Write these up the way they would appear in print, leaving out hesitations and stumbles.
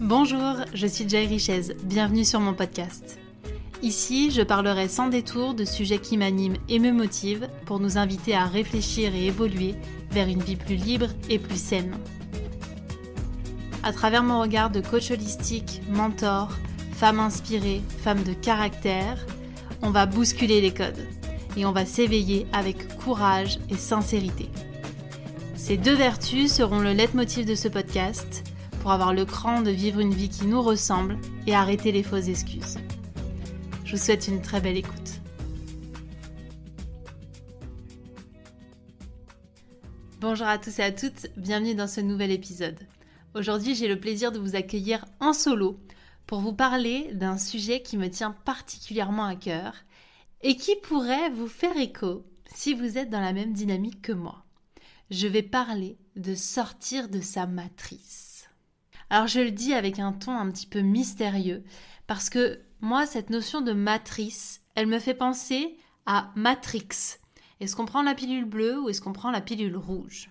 Bonjour, je suis Jay Richez, bienvenue sur mon podcast. Ici, je parlerai sans détour de sujets qui m'animent et me motivent pour nous inviter à réfléchir et évoluer vers une vie plus libre et plus saine. À travers mon regard de coach holistique, mentor, femme inspirée, femme de caractère, on va bousculer les codes et on va s'éveiller avec courage et sincérité. Ces deux vertus seront le leitmotiv de ce podcast pour avoir le cran de vivre une vie qui nous ressemble et arrêter les fausses excuses. Je vous souhaite une très belle écoute. Bonjour à tous et à toutes, bienvenue dans ce nouvel épisode. Aujourd'hui, j'ai le plaisir de vous accueillir en solo pour vous parler d'un sujet qui me tient particulièrement à cœur et qui pourrait vous faire écho si vous êtes dans la même dynamique que moi. Je vais parler de sortir de sa matrice. Alors je le dis avec un ton un petit peu mystérieux parce que moi, cette notion de matrice, elle me fait penser à Matrix. Est-ce qu'on prend la pilule bleue ou est-ce qu'on prend la pilule rouge ?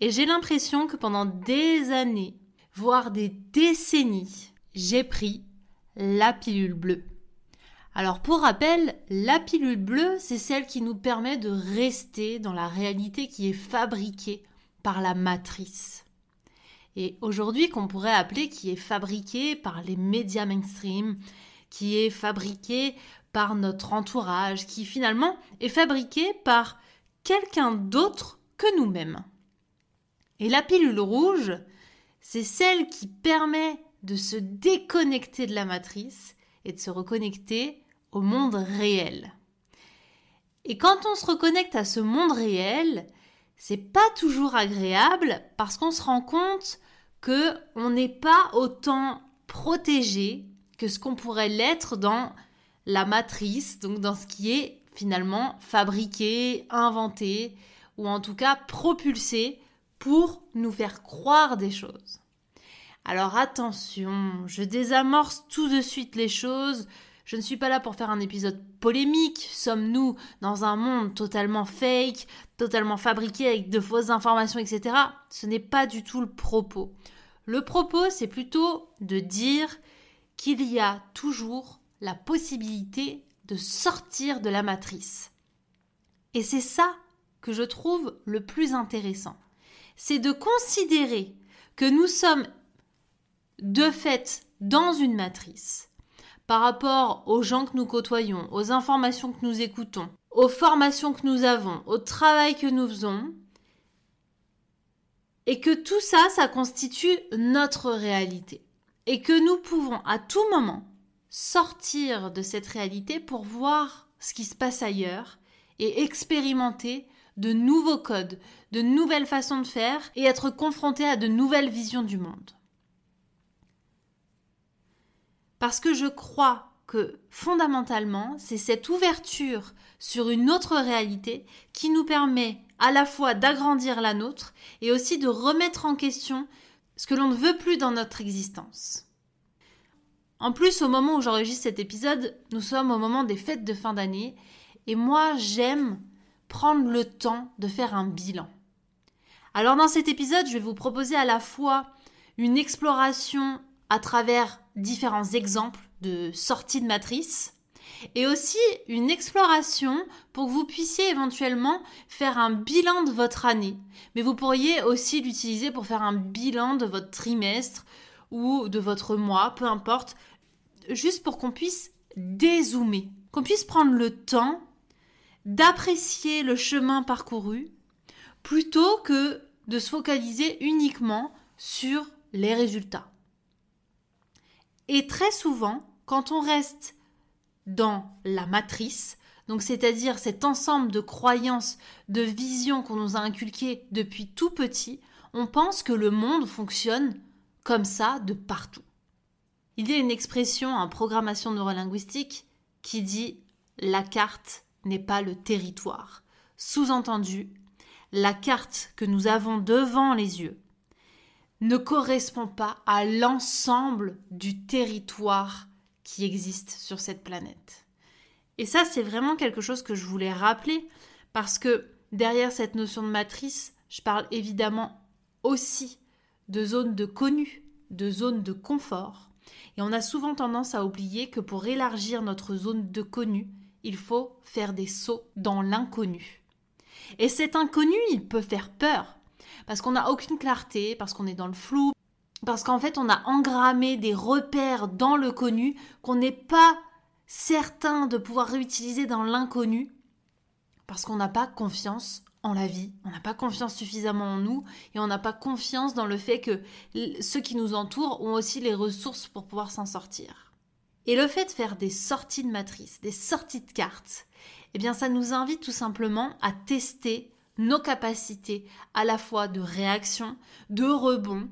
Et j'ai l'impression que pendant des années, voire des décennies, j'ai pris la pilule bleue. Alors pour rappel, la pilule bleue, c'est celle qui nous permet de rester dans la réalité qui est fabriquée par la matrice. Et aujourd'hui, qu'on pourrait appeler qui est fabriquée par les médias mainstream, qui est fabriquée par notre entourage, qui finalement est fabriquée par quelqu'un d'autre que nous-mêmes. Et la pilule rouge, c'est celle qui permet de se déconnecter de la matrice et de se reconnecter au monde réel. Et quand on se reconnecte à ce monde réel, c'est pas toujours agréable parce qu'on se rend compte qu'on n'est pas autant protégé que ce qu'on pourrait l'être dans la matrice, donc dans ce qui est finalement fabriqué, inventé, ou en tout cas propulsé pour nous faire croire des choses. Alors attention, je désamorce tout de suite les choses. Je ne suis pas là pour faire un épisode polémique. Sommes-nous dans un monde totalement fake, totalement fabriqué avec de fausses informations, etc. Ce n'est pas du tout le propos. Le propos, c'est plutôt de dire qu'il y a toujours la possibilité de sortir de la matrice. Et c'est ça que je trouve le plus intéressant. C'est de considérer que nous sommes de fait dans une matrice par rapport aux gens que nous côtoyons, aux informations que nous écoutons, aux formations que nous avons, au travail que nous faisons, et que tout ça, ça constitue notre réalité. Et que nous pouvons à tout moment sortir de cette réalité pour voir ce qui se passe ailleurs et expérimenter de nouveaux codes, de nouvelles façons de faire et être confrontés à de nouvelles visions du monde. Parce que je crois que fondamentalement, c'est cette ouverture sur une autre réalité qui nous permet à la fois d'agrandir la nôtre et aussi de remettre en question ce que l'on ne veut plus dans notre existence. En plus, au moment où j'enregistre cet épisode, nous sommes au moment des fêtes de fin d'année et moi, j'aime prendre le temps de faire un bilan. Alors dans cet épisode, je vais vous proposer à la fois une exploration à travers différents exemples de sortie de matrice et aussi une exploration pour que vous puissiez éventuellement faire un bilan de votre année. Mais vous pourriez aussi l'utiliser pour faire un bilan de votre trimestre ou de votre mois, peu importe, juste pour qu'on puisse dézoomer, qu'on puisse prendre le temps d'apprécier le chemin parcouru plutôt que de se focaliser uniquement sur les résultats. Et très souvent, quand on reste dans la matrice, donc c'est-à-dire cet ensemble de croyances, de visions qu'on nous a inculquées depuis tout petit, on pense que le monde fonctionne comme ça de partout. Il y a une expression en programmation neurolinguistique qui dit « la carte n'est pas le territoire ». Sous-entendu, la carte que nous avons devant les yeux ne correspond pas à l'ensemble du territoire qui existe sur cette planète. Et ça, c'est vraiment quelque chose que je voulais rappeler parce que derrière cette notion de matrice, je parle évidemment aussi de zones de connu, de zone de confort. Et on a souvent tendance à oublier que pour élargir notre zone de connu, il faut faire des sauts dans l'inconnu. Et cet inconnu, il peut faire peur, parce qu'on n'a aucune clarté, parce qu'on est dans le flou, parce qu'en fait, on a engrammé des repères dans le connu qu'on n'est pas certain de pouvoir réutiliser dans l'inconnu, parce qu'on n'a pas confiance en la vie, on n'a pas confiance suffisamment en nous, et on n'a pas confiance dans le fait que ceux qui nous entourent ont aussi les ressources pour pouvoir s'en sortir. Et le fait de faire des sorties de matrice, des sorties de cartes, eh bien ça nous invite tout simplement à tester nos capacités à la fois de réaction, de rebond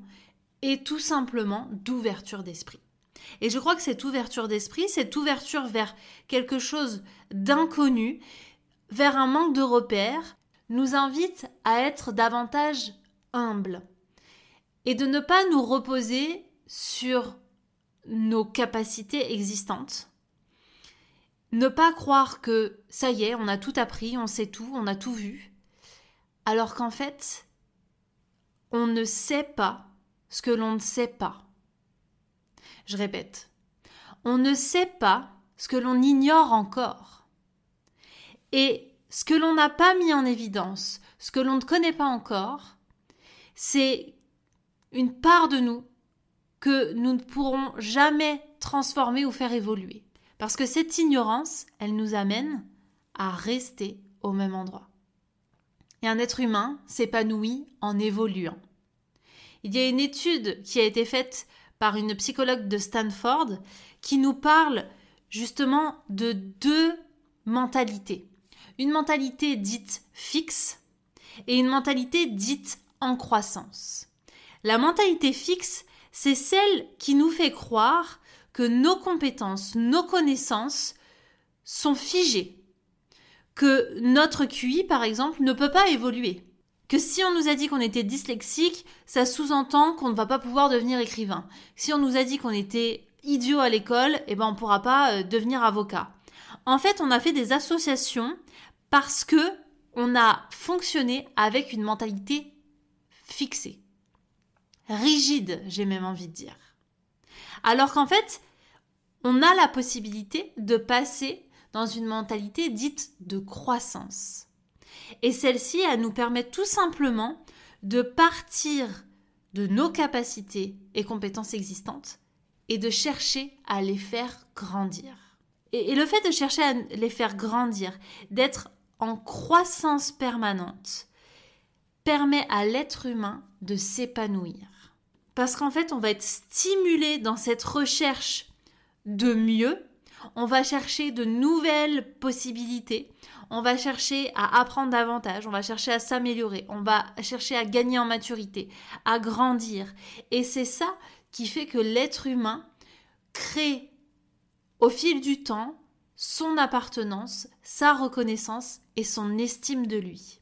et tout simplement d'ouverture d'esprit. Et je crois que cette ouverture d'esprit, cette ouverture vers quelque chose d'inconnu, vers un manque de repères, nous invite à être davantage humbles et de ne pas nous reposer sur nos capacités existantes. Ne pas croire que ça y est, on a tout appris, on sait tout, on a tout vu, alors qu'en fait, on ne sait pas ce que l'on ne sait pas. Je répète, on ne sait pas ce que l'on ignore encore. Et ce que l'on n'a pas mis en évidence, ce que l'on ne connaît pas encore, c'est une part de nous que nous ne pourrons jamais transformer ou faire évoluer. Parce que cette ignorance, elle nous amène à rester au même endroit. Et un être humain s'épanouit en évoluant. Il y a une étude qui a été faite par une psychologue de Stanford qui nous parle justement de deux mentalités. Une mentalité dite fixe et une mentalité dite en croissance. La mentalité fixe, c'est celle qui nous fait croire que nos compétences, nos connaissances sont figées, que notre QI, par exemple, ne peut pas évoluer. Que si on nous a dit qu'on était dyslexique, ça sous-entend qu'on ne va pas pouvoir devenir écrivain. Si on nous a dit qu'on était idiot à l'école, on ne pourra pas devenir avocat. En fait, on a fait des associations parce que on a fonctionné avec une mentalité fixée. Rigide, j'ai même envie de dire. Alors qu'en fait, on a la possibilité de passer dans une mentalité dite de croissance. Et celle-ci, elle nous permet tout simplement de partir de nos capacités et compétences existantes et de chercher à les faire grandir. Et le fait de chercher à les faire grandir, d'être en croissance permanente, permet à l'être humain de s'épanouir. Parce qu'en fait, on va être stimulé dans cette recherche de mieux, on va chercher de nouvelles possibilités, on va chercher à apprendre davantage, on va chercher à s'améliorer, on va chercher à gagner en maturité, à grandir. Et c'est ça qui fait que l'être humain crée au fil du temps son appartenance, sa reconnaissance et son estime de lui.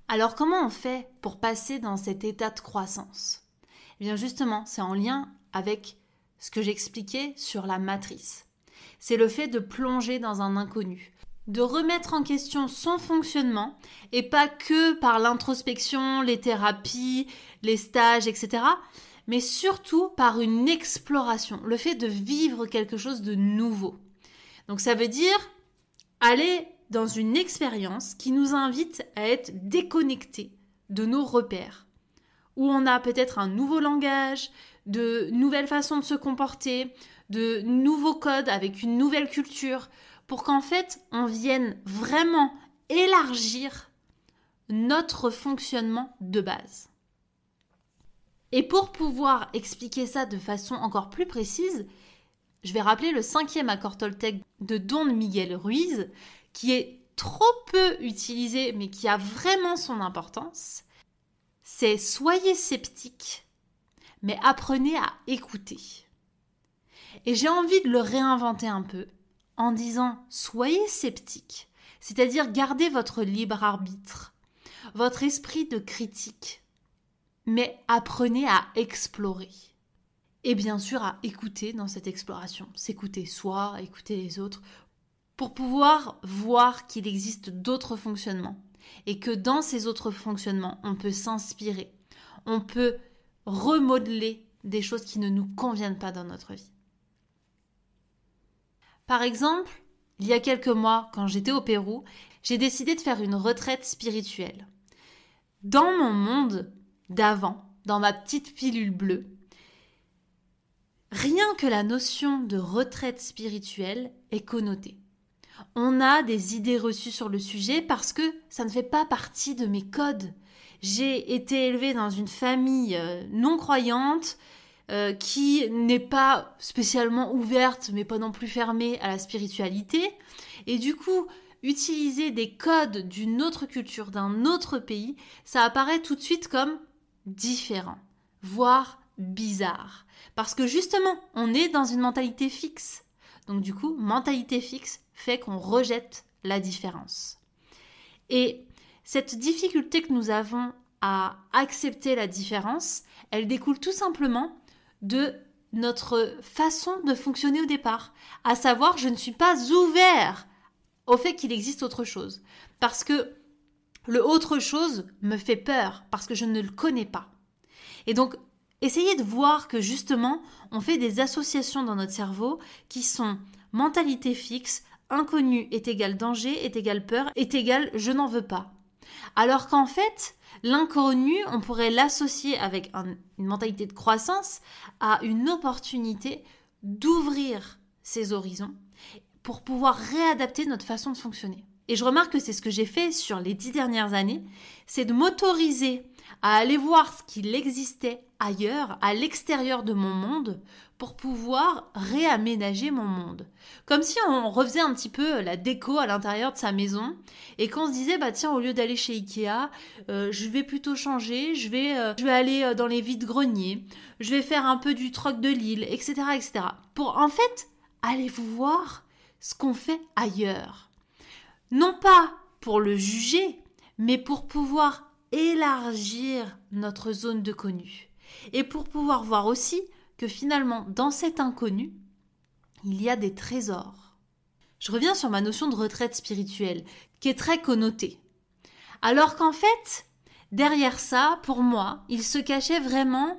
Alors comment on fait pour passer dans cet état de croissance ? Eh bien justement, c'est en lien avec ce que j'expliquais sur la matrice. C'est le fait de plonger dans un inconnu, de remettre en question son fonctionnement et pas que par l'introspection, les thérapies, les stages, etc. mais surtout par une exploration, le fait de vivre quelque chose de nouveau. Donc ça veut dire aller dans une expérience qui nous invite à être déconnectés de nos repères, où on a peut-être un nouveau langage, de nouvelles façons de se comporter, de nouveaux codes avec une nouvelle culture, pour qu'en fait, on vienne vraiment élargir notre fonctionnement de base. Et pour pouvoir expliquer ça de façon encore plus précise, je vais rappeler le 5e accord Toltec de Don Miguel Ruiz, qui est trop peu utilisé, mais qui a vraiment son importance. C'est « Soyez sceptiques, mais apprenez à écouter ». Et j'ai envie de le réinventer un peu en disant « Soyez sceptiques », c'est-à-dire gardez votre libre arbitre, votre esprit de critique, mais apprenez à explorer. Et bien sûr à écouter dans cette exploration, s'écouter soi, écouter les autres, pour pouvoir voir qu'il existe d'autres fonctionnements et que dans ces autres fonctionnements, on peut s'inspirer, on peut remodeler des choses qui ne nous conviennent pas dans notre vie. Par exemple, il y a quelques mois, quand j'étais au Pérou, j'ai décidé de faire une retraite spirituelle. Dans mon monde d'avant, dans ma petite pilule bleue, rien que la notion de retraite spirituelle est connotée. On a des idées reçues sur le sujet parce que ça ne fait pas partie de mes codes. J'ai été élevée dans une famille non croyante qui n'est pas spécialement ouverte mais pas non plus fermée à la spiritualité. Et du coup, utiliser des codes d'une autre culture, d'un autre pays, ça apparaît tout de suite comme différent, voire bizarre. Parce que justement, on est dans une mentalité fixe. Donc du coup, mentalité fixe fait qu'on rejette la différence. Et cette difficulté que nous avons à accepter la différence, elle découle tout simplement de notre façon de fonctionner au départ. À savoir, je ne suis pas ouvert au fait qu'il existe autre chose. Parce que le autre chose me fait peur, parce que je ne le connais pas. Et donc, essayez de voir que justement, on fait des associations dans notre cerveau qui sont mentalité fixe, inconnu est égal danger, est égal peur, est égal je n'en veux pas. Alors qu'en fait, l'inconnu, on pourrait l'associer avec une mentalité de croissance à une opportunité d'ouvrir ses horizons pour pouvoir réadapter notre façon de fonctionner. Et je remarque que c'est ce que j'ai fait sur les 10 dernières années, c'est de m'autoriser à aller voir ce qu'il existait ailleurs, à l'extérieur de mon monde, pour pouvoir réaménager mon monde. Comme si on refaisait un petit peu la déco à l'intérieur de sa maison et qu'on se disait, bah tiens, au lieu d'aller chez Ikea, je vais plutôt changer, je vais aller dans les vides-greniers, je vais faire un peu du troc de Lille, etc., etc. Pour en fait, aller voir ce qu'on fait ailleurs. Non pas pour le juger, mais pour pouvoir élargir notre zone de connu. Et pour pouvoir voir aussi que finalement, dans cet inconnu, il y a des trésors. Je reviens sur ma notion de retraite spirituelle, qui est très connotée. Alors qu'en fait, derrière ça, pour moi, il se cachait vraiment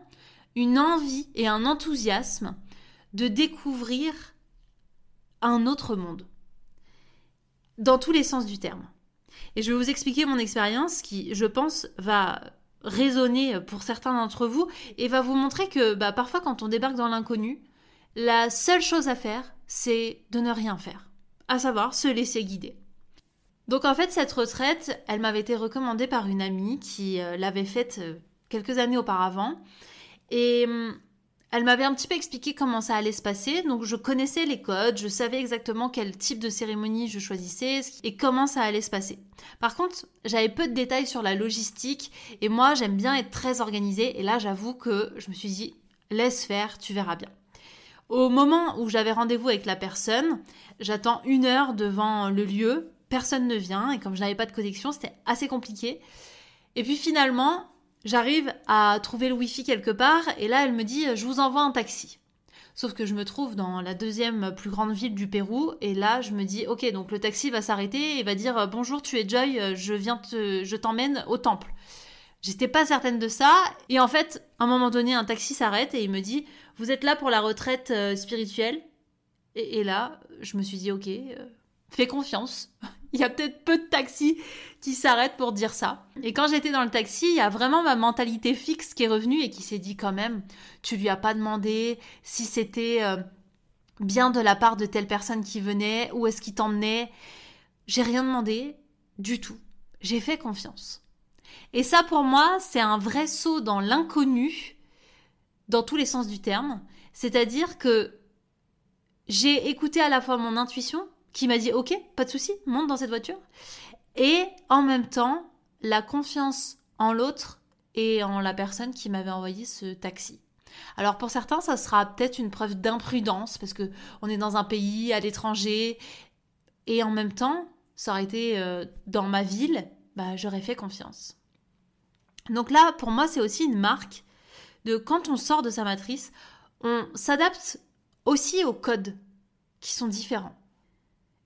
une envie et un enthousiasme de découvrir un autre monde. Dans tous les sens du terme. Et je vais vous expliquer mon expérience qui, je pense, va résonner pour certains d'entre vous et va vous montrer que parfois quand on débarque dans l'inconnu, la seule chose à faire, c'est de ne rien faire. À savoir, se laisser guider. Donc en fait, cette retraite, elle m'avait été recommandée par une amie qui l'avait faite quelques années auparavant. Et elle m'avait un petit peu expliqué comment ça allait se passer, donc je connaissais les codes, je savais exactement quel type de cérémonie je choisissais et comment ça allait se passer. Par contre, j'avais peu de détails sur la logistique et moi j'aime bien être très organisée et là j'avoue que je me suis dit laisse faire, tu verras bien. Au moment où j'avais rendez-vous avec la personne, j'attends 1 heure devant le lieu, personne ne vient et comme je n'avais pas de connexion, c'était assez compliqué. Et puis finalement, j'arrive à trouver le Wi-Fi quelque part et là, elle me dit « je vous envoie un taxi ». Sauf que je me trouve dans la 2e plus grande ville du Pérou et là, je me dis « ok, donc le taxi va s'arrêter et va dire « bonjour, tu es Joy, je t'emmène au temple ». J'étais pas certaine de ça et en fait, à un moment donné, un taxi s'arrête et il me dit « vous êtes là pour la retraite spirituelle ?» et là, je me suis dit « ok, fais confiance ». Il y a peut-être peu de taxis qui s'arrêtent pour dire ça. Et quand j'étais dans le taxi, il y a vraiment ma mentalité fixe qui est revenue et qui s'est dit quand même, tu lui as pas demandé si c'était bien de la part de telle personne qui venait, où est-ce qu'il t'emmenait. J'ai rien demandé du tout. J'ai fait confiance. Et ça pour moi, c'est un vrai saut dans l'inconnu, dans tous les sens du terme. C'est-à-dire que j'ai écouté à la fois mon intuition, qui m'a dit « ok, pas de souci, monte dans cette voiture ». Et en même temps, la confiance en l'autre et en la personne qui m'avait envoyé ce taxi. Alors pour certains, ça sera peut-être une preuve d'imprudence parce qu'on est dans un pays, à l'étranger. Et en même temps, ça aurait été dans ma ville, j'aurais fait confiance. Donc là, pour moi, c'est aussi une marque de quand on sort de sa matrice, on s'adapte aussi aux codes qui sont différents.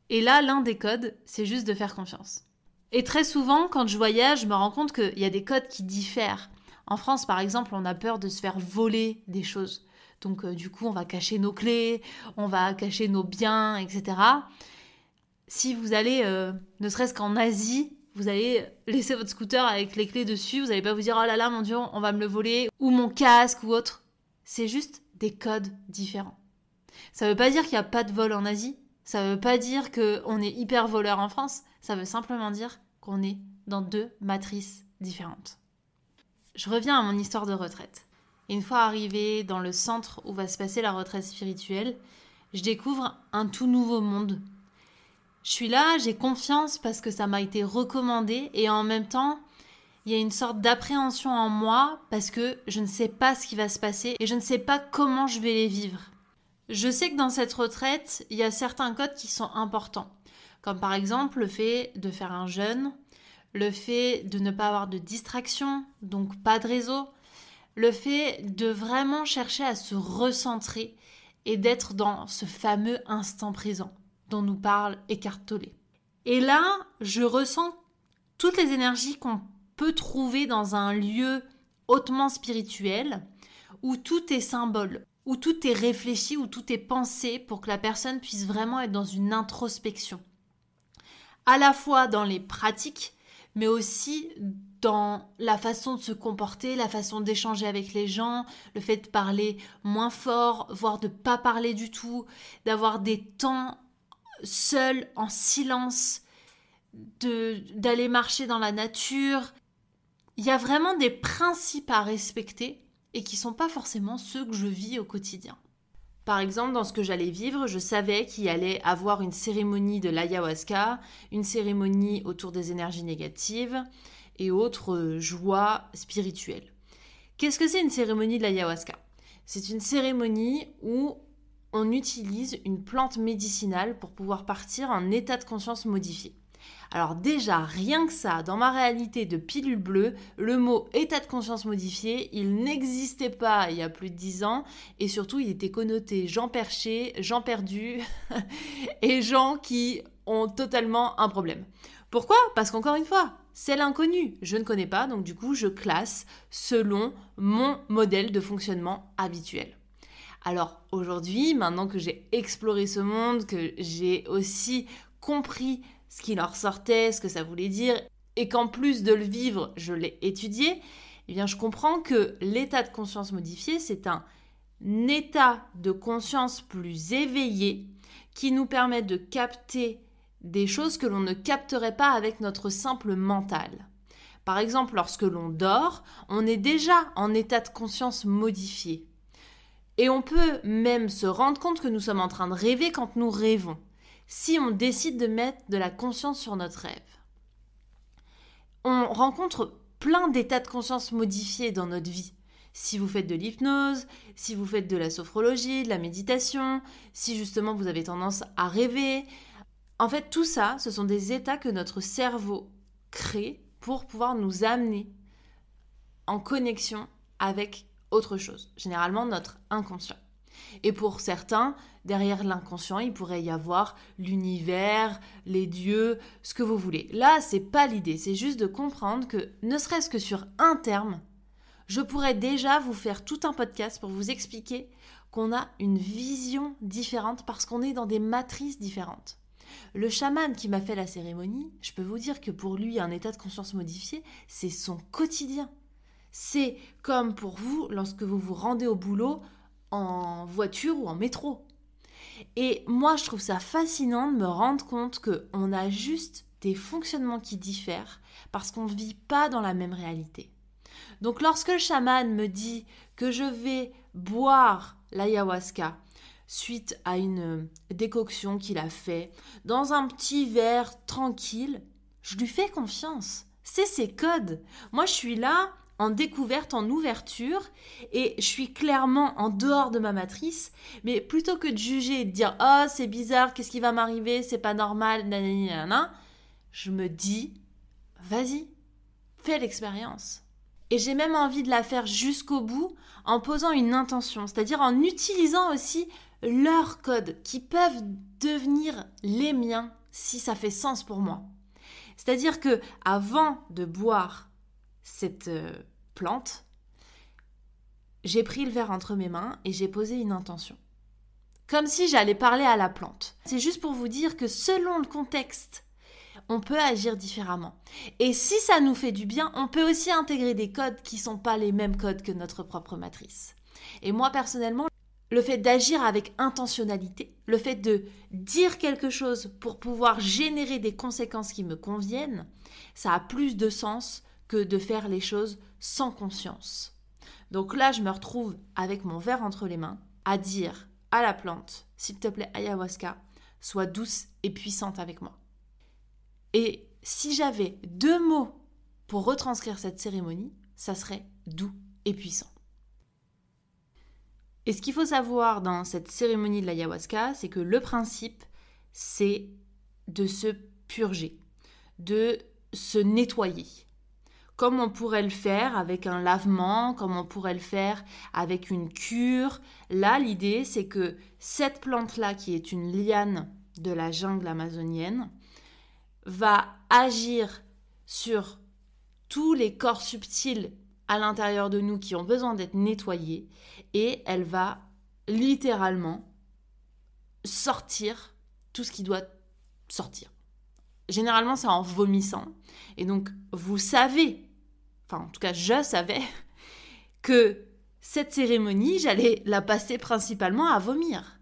Et là, l'un des codes, c'est juste de faire confiance. Et très souvent, quand je voyage, je me rends compte qu'il y a des codes qui diffèrent En France, par exemple, on a peur de se faire voler des choses. Donc, du coup, on va cacher nos clés, on va cacher nos biens, etc. Si vous allez, ne serait-ce qu'en Asie, vous allez laisser votre scooter avec les clés dessus, vous n'allez pas vous dire « Oh là là, mon Dieu, on va me le voler » ou mon casque ou autre. C'est juste des codes différents. Ça ne veut pas dire qu'il n'y a pas de vol en Asie. Ça ne veut pas dire qu'on est hyper voleur en France. Ça veut simplement dire qu'on est dans 2 matrices différentes. Je reviens à mon histoire de retraite. Et une fois arrivée dans le centre où va se passer la retraite spirituelle, je découvre un tout nouveau monde. Je suis là, j'ai confiance parce que ça m'a été recommandé et en même temps, il y a une sorte d'appréhension en moi parce que je ne sais pas ce qui va se passer et je ne sais pas comment je vais les vivre. Je sais que dans cette retraite, il y a certains codes qui sont importants, comme par exemple le fait de faire un jeûne, le fait de ne pas avoir de distraction, donc pas de réseau, le fait de vraiment chercher à se recentrer et d'être dans ce fameux instant présent dont nous parle Eckhart Tolle. Et là, je ressens toutes les énergies qu'on peut trouver dans un lieu hautement spirituel où tout est symbole, où tout est réfléchi, où tout est pensé pour que la personne puisse vraiment être dans une introspection. À la fois dans les pratiques, mais aussi dans la façon de se comporter, la façon d'échanger avec les gens, le fait de parler moins fort, voire de ne pas parler du tout, d'avoir des temps seuls, en silence, d'aller marcher dans la nature. Il y a vraiment des principes à respecter et qui ne sont pas forcément ceux que je vis au quotidien. Par exemple, dans ce que j'allais vivre, je savais qu'il y allait avoir une cérémonie de l'ayahuasca, une cérémonie autour des énergies négatives et autres joies spirituelles. Qu'est-ce que c'est une cérémonie de l'ayahuasca ? C'est une cérémonie où on utilise une plante médicinale pour pouvoir partir en état de conscience modifié. Alors déjà, rien que ça, dans ma réalité de pilule bleue, le mot état de conscience modifié, il n'existait pas il y a plus de 10 ans et surtout il était connoté gens perchés, gens perdus et gens qui ont totalement un problème. Pourquoi ? Parce qu'encore une fois, c'est l'inconnu. Je ne connais pas, donc du coup je classe selon mon modèle de fonctionnement habituel. Alors aujourd'hui, maintenant que j'ai exploré ce monde, que j'ai aussi compris ce qui leur sortait, ce que ça voulait dire, et qu'en plus de le vivre, je l'ai étudié, eh bien je comprends que l'état de conscience modifié, c'est un état de conscience plus éveillé qui nous permet de capter des choses que l'on ne capterait pas avec notre simple mental. Par exemple, lorsque l'on dort, on est déjà en état de conscience modifié. Et on peut même se rendre compte que nous sommes en train de rêver quand nous rêvons, si on décide de mettre de la conscience sur notre rêve. On rencontre plein d'états de conscience modifiés dans notre vie. Si vous faites de l'hypnose, si vous faites de la sophrologie, de la méditation, si justement vous avez tendance à rêver. En fait, tout ça, ce sont des états que notre cerveau crée pour pouvoir nous amener en connexion avec autre chose, généralement notre inconscient. Et pour certains, derrière l'inconscient, il pourrait y avoir l'univers, les dieux, ce que vous voulez. Là, c'est pas l'idée, c'est juste de comprendre que, ne serait-ce que sur un terme, je pourrais déjà vous faire tout un podcast pour vous expliquer qu'on a une vision différente parce qu'on est dans des matrices différentes. Le chaman qui m'a fait la cérémonie, je peux vous dire que pour lui, un état de conscience modifié, c'est son quotidien. C'est comme pour vous lorsque vous vous rendez au boulot en voiture ou en métro. Et moi, je trouve ça fascinant de me rendre compte qu'on a juste des fonctionnements qui diffèrent parce qu'on ne vit pas dans la même réalité. Donc lorsque le chaman me dit que je vais boire l'ayahuasca suite à une décoction qu'il a fait dans un petit verre tranquille, je lui fais confiance. C'est ses codes. Moi, je suis là en découverte, en ouverture, et je suis clairement en dehors de ma matrice, mais plutôt que de juger et de dire « Oh, c'est bizarre, qu'est-ce qui va m'arriver, c'est pas normal, nanana », je me dis « Vas-y, fais l'expérience ». Et j'ai même envie de la faire jusqu'au bout en posant une intention, c'est-à-dire en utilisant aussi leurs codes qui peuvent devenir les miens si ça fait sens pour moi. C'est-à-dire que avant de boire cette plante, j'ai pris le verre entre mes mains et j'ai posé une intention. Comme si j'allais parler à la plante. C'est juste pour vous dire que selon le contexte, on peut agir différemment. Et si ça nous fait du bien, on peut aussi intégrer des codes qui ne sont pas les mêmes codes que notre propre matrice. Et moi, personnellement, le fait d'agir avec intentionnalité, le fait de dire quelque chose pour pouvoir générer des conséquences qui me conviennent, ça a plus de sens que de faire les choses sans conscience. Donc là, je me retrouve avec mon verre entre les mains à dire à la plante, s'il te plaît, ayahuasca, sois douce et puissante avec moi. Et si j'avais 2 mots pour retranscrire cette cérémonie, ça serait doux et puissant. Et ce qu'il faut savoir dans cette cérémonie de l'ayahuasca, c'est que le principe, c'est de se purger, de se nettoyer. Comme on pourrait le faire avec un lavement, comme on pourrait le faire avec une cure. Là, l'idée, c'est que cette plante-là, qui est une liane de la jungle amazonienne, va agir sur tous les corps subtils à l'intérieur de nous qui ont besoin d'être nettoyés et elle va littéralement sortir tout ce qui doit sortir. Généralement, c'est en vomissant. Et donc, vous savez, enfin en tout cas je savais, que cette cérémonie, j'allais la passer principalement à vomir.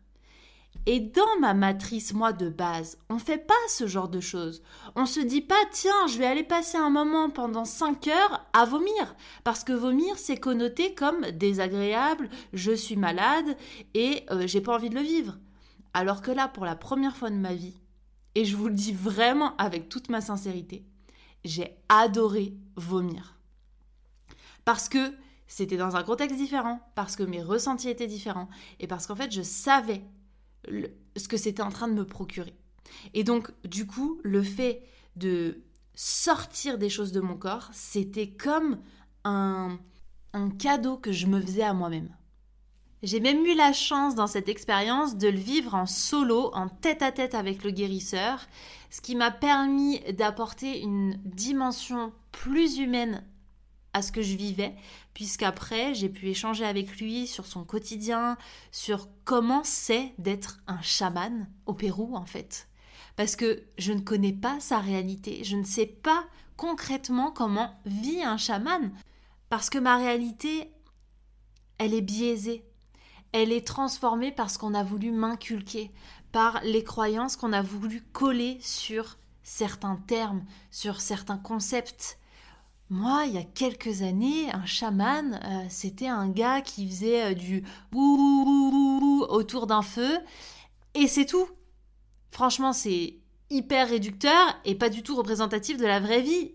Et dans ma matrice, moi, de base, on ne fait pas ce genre de choses. On ne se dit pas, tiens, je vais aller passer un moment pendant 5 heures à vomir. Parce que vomir, c'est connoté comme désagréable, je suis malade et j'ai pas envie de le vivre. Alors que là, pour la première fois de ma vie, et je vous le dis vraiment avec toute ma sincérité, j'ai adoré vomir. Parce que c'était dans un contexte différent, parce que mes ressentis étaient différents, et parce qu'en fait, je savais ce que c'était en train de me procurer. Et donc, du coup, le fait de sortir des choses de mon corps, c'était comme un cadeau que je me faisais à moi-même. J'ai même eu la chance dans cette expérience de le vivre en solo, en tête-à-tête avec le guérisseur, ce qui m'a permis d'apporter une dimension plus humaine à ce que je vivais, puisqu'après, j'ai pu échanger avec lui sur son quotidien, sur comment c'est d'être un chaman au Pérou, en fait. Parce que je ne connais pas sa réalité, je ne sais pas concrètement comment vit un chaman, parce que ma réalité, elle est biaisée. Elle est transformée par ce qu'on a voulu m'inculquer, par les croyances qu'on a voulu coller sur certains termes, sur certains concepts. Moi, il y a quelques années, un chaman, c'était un gars qui faisait du ouh autour d'un feu, et c'est tout. Franchement, c'est hyper réducteur et pas du tout représentatif de la vraie vie.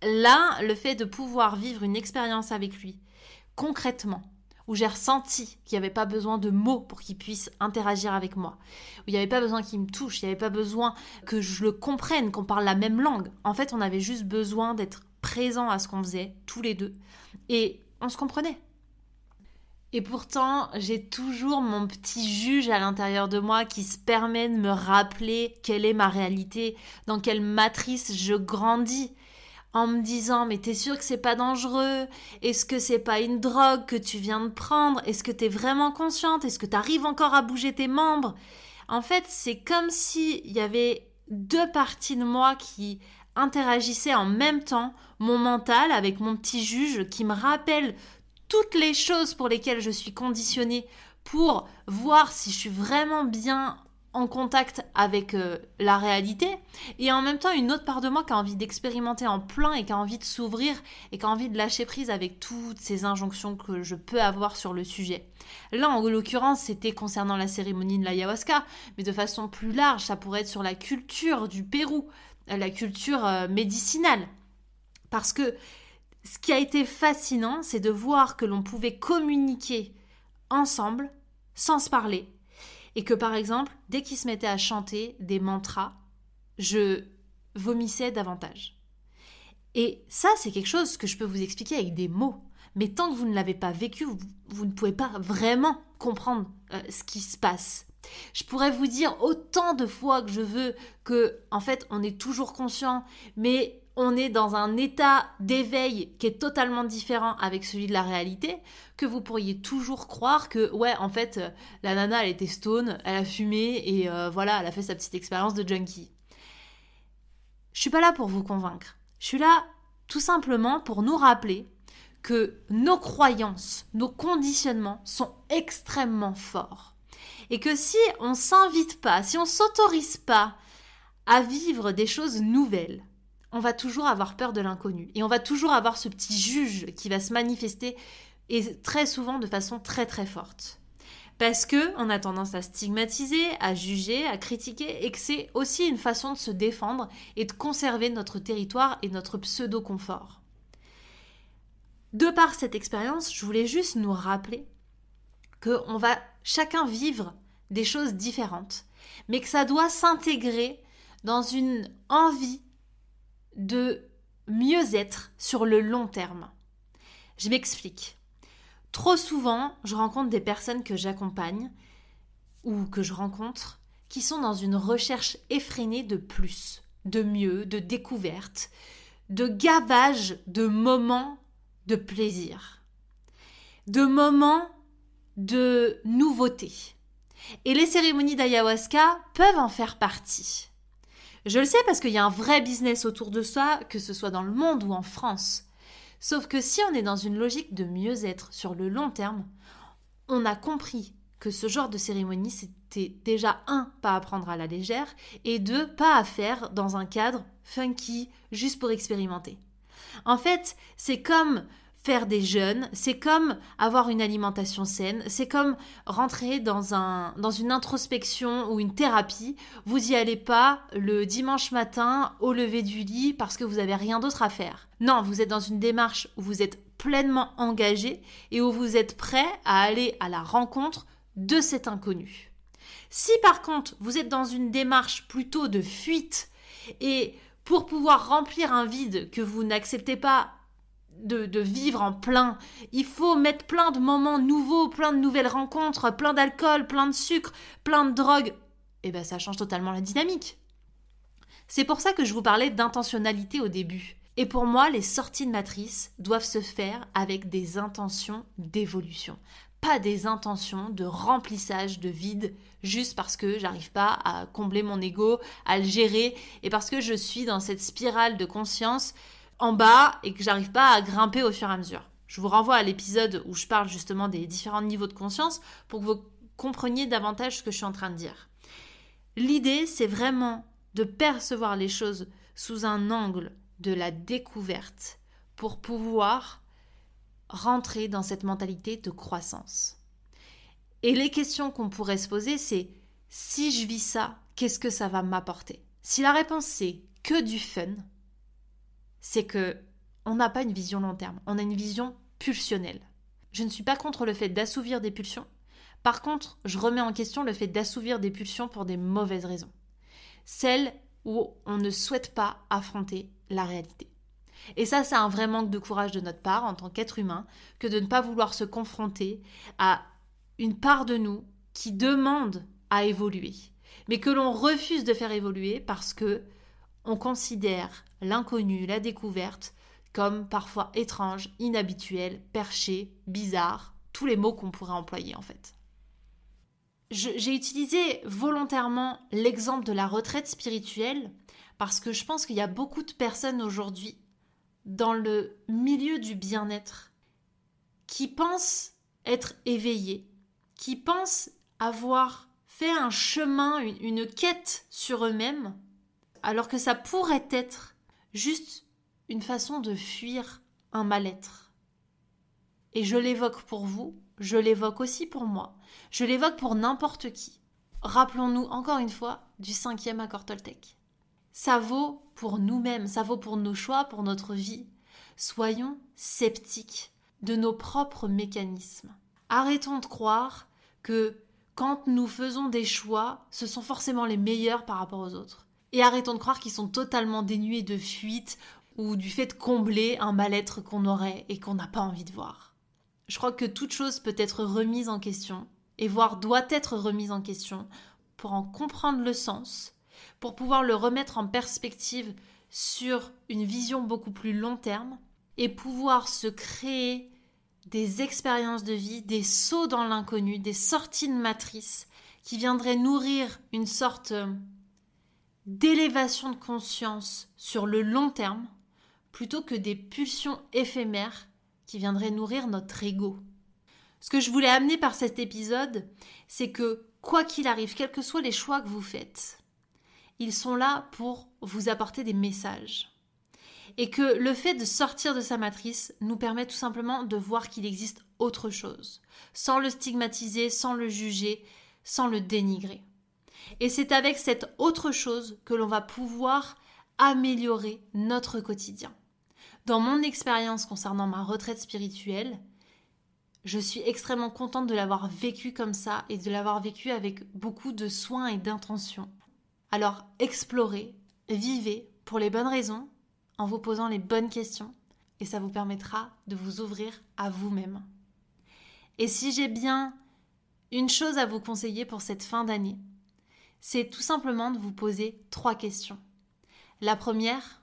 Là, le fait de pouvoir vivre une expérience avec lui, concrètement, où j'ai ressenti qu'il n'y avait pas besoin de mots pour qu'il puisse interagir avec moi, où il n'y avait pas besoin qu'il me touche, il n'y avait pas besoin que je le comprenne, qu'on parle la même langue. En fait, on avait juste besoin d'être présent à ce qu'on faisait, tous les deux, et on se comprenait. Et pourtant, j'ai toujours mon petit juge à l'intérieur de moi qui se permet de me rappeler quelle est ma réalité, dans quelle matrice je grandis, en me disant, mais t'es sûr que c'est pas dangereux? Est-ce que c'est pas une drogue que tu viens de prendre? Est-ce que t'es vraiment consciente? Est-ce que t'arrives encore à bouger tes membres? En fait, c'est comme s'il y avait 2 parties de moi qui interagissaient en même temps, mon mental avec mon petit juge qui me rappelle toutes les choses pour lesquelles je suis conditionnée pour voir si je suis vraiment bien en contact avec la réalité, et en même temps une autre part de moi qui a envie d'expérimenter en plein et qui a envie de s'ouvrir et qui a envie de lâcher prise avec toutes ces injonctions que je peux avoir sur le sujet. Là, en l'occurrence, c'était concernant la cérémonie de l'ayahuasca, mais de façon plus large, ça pourrait être sur la culture du Pérou, la culture médicinale. Parce que ce qui a été fascinant, c'est de voir que l'on pouvait communiquer ensemble, sans se parler, et que par exemple, dès qu'ils se mettaient à chanter des mantras, je vomissais davantage. Et ça, c'est quelque chose que je peux vous expliquer avec des mots. Mais tant que vous ne l'avez pas vécu, vous ne pouvez pas vraiment comprendre ce qui se passe. Je pourrais vous dire autant de fois que je veux que, en fait, on est toujours conscient, mais on est dans un état d'éveil qui est totalement différent avec celui de la réalité, que vous pourriez toujours croire que, ouais, en fait, la nana, elle était stone, elle a fumé et voilà, elle a fait sa petite expérience de junkie. Je suis pas là pour vous convaincre. Je suis là tout simplement pour nous rappeler que nos croyances, nos conditionnements sont extrêmement forts. Et que si on s'invite pas, si on s'autorise pas à vivre des choses nouvelles, on va toujours avoir peur de l'inconnu. Et on va toujours avoir ce petit juge qui va se manifester, et très souvent de façon très très forte. Parce qu'on a tendance à stigmatiser, à juger, à critiquer, et que c'est aussi une façon de se défendre et de conserver notre territoire et notre pseudo-confort. De par cette expérience, je voulais juste nous rappeler qu'on va chacun vivre des choses différentes, mais que ça doit s'intégrer dans une envie de mieux être sur le long terme. Je m'explique. Trop souvent, je rencontre des personnes que j'accompagne ou que je rencontre qui sont dans une recherche effrénée de plus, de mieux, de découverte, de gavage de moments de plaisir, de moments de nouveauté. Et les cérémonies d'ayahuasca peuvent en faire partie. Je le sais parce qu'il y a un vrai business autour de ça, que ce soit dans le monde ou en France. Sauf que si on est dans une logique de mieux-être sur le long terme, on a compris que ce genre de cérémonie, c'était déjà pas à prendre à la légère, et pas à faire dans un cadre funky, juste pour expérimenter. En fait, c'est comme faire des jeûnes, c'est comme avoir une alimentation saine, c'est comme rentrer dans une introspection ou une thérapie. Vous n'y allez pas le dimanche matin au lever du lit parce que vous n'avez rien d'autre à faire. Non, vous êtes dans une démarche où vous êtes pleinement engagé et où vous êtes prêt à aller à la rencontre de cet inconnu. Si par contre, vous êtes dans une démarche plutôt de fuite et pour pouvoir remplir un vide que vous n'acceptez pas de vivre en plein, il faut mettre plein de moments nouveaux, plein de nouvelles rencontres, plein d'alcool, plein de sucre, plein de drogue, et bien ça change totalement la dynamique. C'est pour ça que je vous parlais d'intentionnalité au début. Et pour moi, les sorties de matrice doivent se faire avec des intentions d'évolution, pas des intentions de remplissage de vide juste parce que j'arrive pas à combler mon ego, à le gérer, et parce que je suis dans cette spirale de conscience en bas et que j'arrive pas à grimper au fur et à mesure. Je vous renvoie à l'épisode où je parle justement des différents niveaux de conscience pour que vous compreniez davantage ce que je suis en train de dire. L'idée, c'est vraiment de percevoir les choses sous un angle de la découverte pour pouvoir rentrer dans cette mentalité de croissance. Et les questions qu'on pourrait se poser, c'est si je vis ça, qu'est-ce que ça va m'apporter ? Si la réponse c'est que du fun, c'est que on n'a pas une vision long terme, on a une vision pulsionnelle. Je ne suis pas contre le fait d'assouvir des pulsions. Par contre, je remets en question le fait d'assouvir des pulsions pour des mauvaises raisons. Celles où on ne souhaite pas affronter la réalité. Et ça, c'est un vrai manque de courage de notre part en tant qu'être humain que de ne pas vouloir se confronter à une part de nous qui demande à évoluer, mais que l'on refuse de faire évoluer parce que on considère l'inconnu, la découverte, comme parfois étrange, inhabituel, perché, bizarre, tous les mots qu'on pourrait employer en fait. J'ai utilisé volontairement l'exemple de la retraite spirituelle parce que je pense qu'il y a beaucoup de personnes aujourd'hui dans le milieu du bien-être qui pensent être éveillées, qui pensent avoir fait un chemin, une quête sur eux-mêmes, alors que ça pourrait être juste une façon de fuir un mal-être. Et je l'évoque pour vous, je l'évoque aussi pour moi, je l'évoque pour n'importe qui. Rappelons-nous encore une fois du 5e accord Toltec. Ça vaut pour nous-mêmes, ça vaut pour nos choix, pour notre vie. Soyons sceptiques de nos propres mécanismes. Arrêtons de croire que quand nous faisons des choix, ce sont forcément les meilleurs par rapport aux autres. Et arrêtons de croire qu'ils sont totalement dénués de fuite ou du fait de combler un mal-être qu'on aurait et qu'on n'a pas envie de voir. Je crois que toute chose peut être remise en question, et voire doit être remise en question, pour en comprendre le sens, pour pouvoir le remettre en perspective sur une vision beaucoup plus long terme et pouvoir se créer des expériences de vie, des sauts dans l'inconnu, des sorties de matrice qui viendraient nourrir une sorte d'élévation de conscience sur le long terme plutôt que des pulsions éphémères qui viendraient nourrir notre ego. Ce que je voulais amener par cet épisode, c'est que quoi qu'il arrive, quels que soient les choix que vous faites, ils sont là pour vous apporter des messages. Et que le fait de sortir de sa matrice nous permet tout simplement de voir qu'il existe autre chose, sans le stigmatiser, sans le juger, sans le dénigrer. Et c'est avec cette autre chose que l'on va pouvoir améliorer notre quotidien. Dans mon expérience concernant ma retraite spirituelle, je suis extrêmement contente de l'avoir vécu comme ça et de l'avoir vécu avec beaucoup de soin et d'intention. Alors explorez, vivez pour les bonnes raisons, en vous posant les bonnes questions, et ça vous permettra de vous ouvrir à vous-même. Et si j'ai bien une chose à vous conseiller pour cette fin d'année, c'est tout simplement de vous poser 3 questions. La première,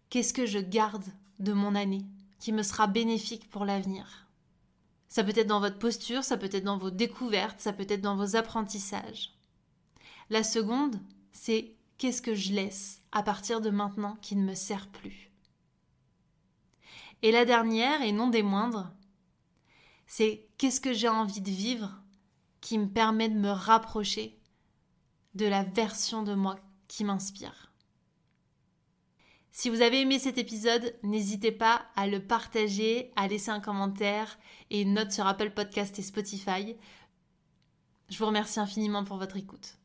qu'est-ce que je garde de mon année qui me sera bénéfique pour l'avenir ? Ça peut être dans votre posture, ça peut être dans vos découvertes, ça peut être dans vos apprentissages. La seconde, c'est qu'est-ce que je laisse à partir de maintenant qui ne me sert plus. Et la dernière, et non des moindres, c'est qu'est-ce que j'ai envie de vivre qui me permet de me rapprocher de la version de moi qui m'inspire. Si vous avez aimé cet épisode, n'hésitez pas à le partager, à laisser un commentaire et une note sur Apple Podcast et Spotify. Je vous remercie infiniment pour votre écoute.